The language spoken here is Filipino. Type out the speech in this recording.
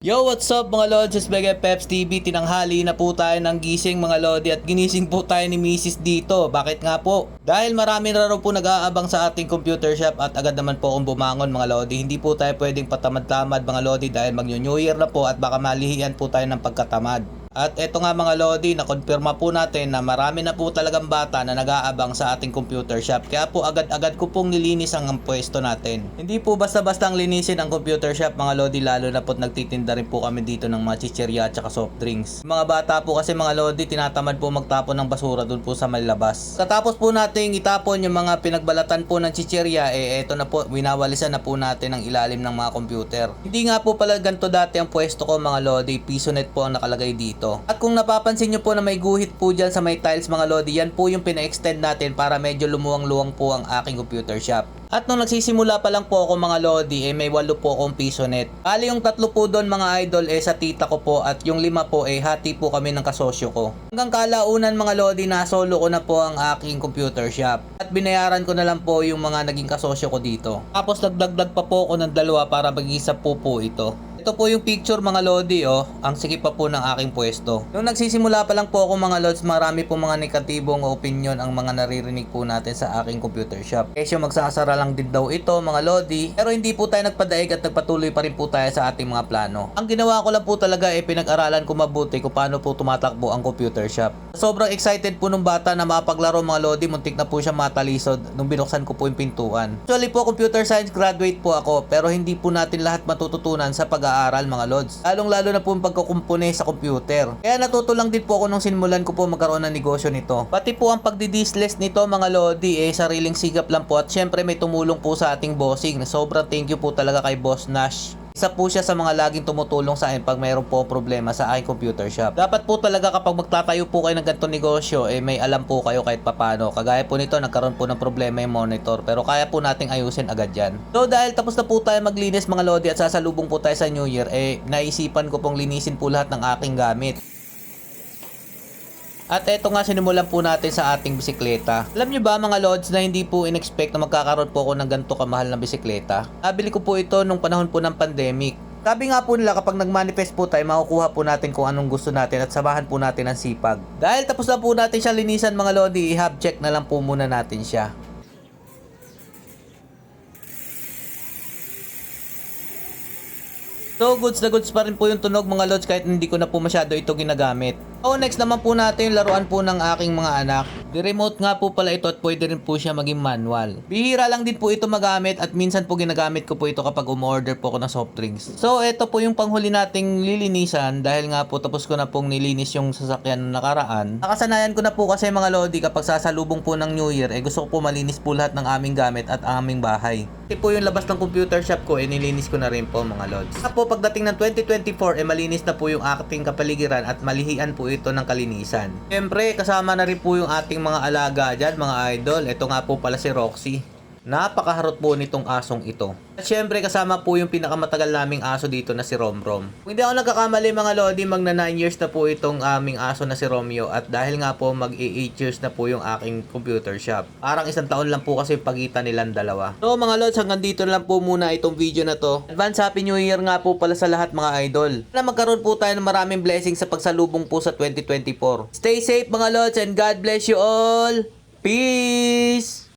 Yo, what's up mga Lods? It's Mega Peps TV. Tinanghali na po tayo ng gising mga Lodi at ginising po tayo ni Mrs. dito. Bakit nga po? Dahil marami na raw po nag-aabang sa ating computer shop at agad naman po akong bumangon mga Lodi. Hindi po tayo pwedeng patamad-tamad mga Lodi dahil mag-New Year na po at baka malihian po tayo ng pagkatamad. At eto nga mga Lodi, nakonfirma po natin na marami na po talagang bata na nag-aabang sa ating computer shop. Kaya po agad-agad ko pong nilinis ang pwesto natin. Hindi po basta-basta ang linisin ang computer shop mga Lodi, lalo na po nagtitinda rin po kami dito ng mga chicherya at saka soft drinks. Mga bata po kasi mga Lodi, tinatamad po magtapon ng basura dun po sa malabas. Katapos po nating itapon yung mga pinagbalatan po ng chicherya, eto na po, winawalisan na po natin ang ilalim ng mga computer. Hindi nga po pala ganito dati ang pwesto ko mga Lodi, Pisonet po ang nakalagay dito. At kung napapansin nyo po na may guhit po dyan sa may tiles mga Lodi, yan po yung pina-extend natin para medyo lumuwang-luwang po ang aking computer shop. At nung nagsisimula pa lang po ako mga Lodi, may 8 po akong Pisonet. Bali yung 3 po doon mga idol sa tita ko po at yung 5 po hati po kami ng kasosyo ko. Hanggang kalaunan mga Lodi na solo ko na po ang aking computer shop. At binayaran ko na lang po yung mga naging kasosyo ko dito. Tapos nagdagdag pa po ako ng 2 para mag-isa po ito. Ito po yung picture mga Lodi ang sikip pa po ng aking pwesto. Nung nagsisimula pa lang po ako mga Lods, marami po mga negatibong opinion ang mga naririnig po natin sa aking computer shop. Kesyo magsasara lang din daw ito mga Lodi, pero hindi po tayo nagpadaig at nagpatuloy pa rin po tayo sa ating mga plano. Ang ginawa ko lang po talaga pinag-aralan ko mabuti kung paano po tumatakbo ang computer shop. Sobrang excited po nung bata na mapaglaro mga Lodi, muntik na po siya matalisod nung binuksan ko po yung pintuan. Actually po computer science graduate po ako, pero hindi po natin lahat matututunan sa pag-aaral mga Lods. Lalong-lalo na po yung pagkukumpune sa computer. Kaya natuto lang din po ako nung simulan ko po magkaroon ng negosyo nito. Pati po ang pagdidiskless nito mga Lodi sariling sigap lang po at syempre may tumulong po sa ating bossing. Sobrang thank you po talaga kay Boss Nash. Isa po siya sa mga laging tumutulong sa akin pag mayroon po problema sa aking computer shop. Dapat po talaga kapag magtatayo po kayo ng ganitong negosyo, may alam po kayo kahit papano. Kagaya po nito, nagkaroon po ng problema yung monitor, pero kaya po nating ayusin agad yan. So dahil tapos na po tayo maglinis mga Lodi at sasalubong po tayo sa New Year, naisipan ko pong linisin po lahat ng aking gamit. At eto nga sinimulan po natin sa ating bisikleta. Alam nyo ba mga Lods na hindi po in-expect na magkakaroon po ako ng ganito kamahal na bisikleta? Nabili ko po ito nung panahon po ng pandemic. Sabi nga po nila kapag nag-manifest po tayo, makukuha po natin kung anong gusto natin at samahan po natin ang sipag. Dahil tapos na po natin siya linisan mga Lodi, i-hub check na lang po muna natin siya. So goods na goods pa rin po yung tunog mga Lods kahit hindi ko na po masyado ito ginagamit. So next naman po natin yung laruan po ng aking mga anak. Di-remote nga po pala ito at pwede rin po siya maging manual. Bihira lang din po ito magamit at minsan po ginagamit ko po ito kapag umorder po ako ng soft drinks. So ito po yung panghuli nating lilinisan dahil nga po tapos ko na pong nilinis yung sasakyan na nakaraan. Nakasanayan ko na po kasi mga Lodi kapag sasalubong po ng New Year gusto ko po malinis po lahat ng aming gamit at aming bahay. Ito po yung labas ng computer shop ko nilinis ko na rin po mga Lods. Po pagdating ng 2024 malinis na po yung ating kapaligiran at malihian po ito ng kalinisan. Siyempre kasama na rin po yung ating mga alaga dyan mga idol. Ito nga po pala si Roxy. Napakaharot po nitong asong ito. At syempre kasama po yung pinakamatagal naming aso dito na si Romrom. Kung hindi ako nagkakamali mga Lodi, magna 9 years na po itong aming aso na si Romeo. At dahil nga po mag 8 years na po yung aking computer shop. Parang 1 taon lang po kasi pagitan nilang dalawa. So mga Lods, hanggang dito lang po muna itong video na to. Advance Happy New Year nga po pala sa lahat mga idol. Na magkaroon po tayo ng maraming blessings sa pagsalubong po sa 2024. Stay safe mga Lods and God bless you all. Peace!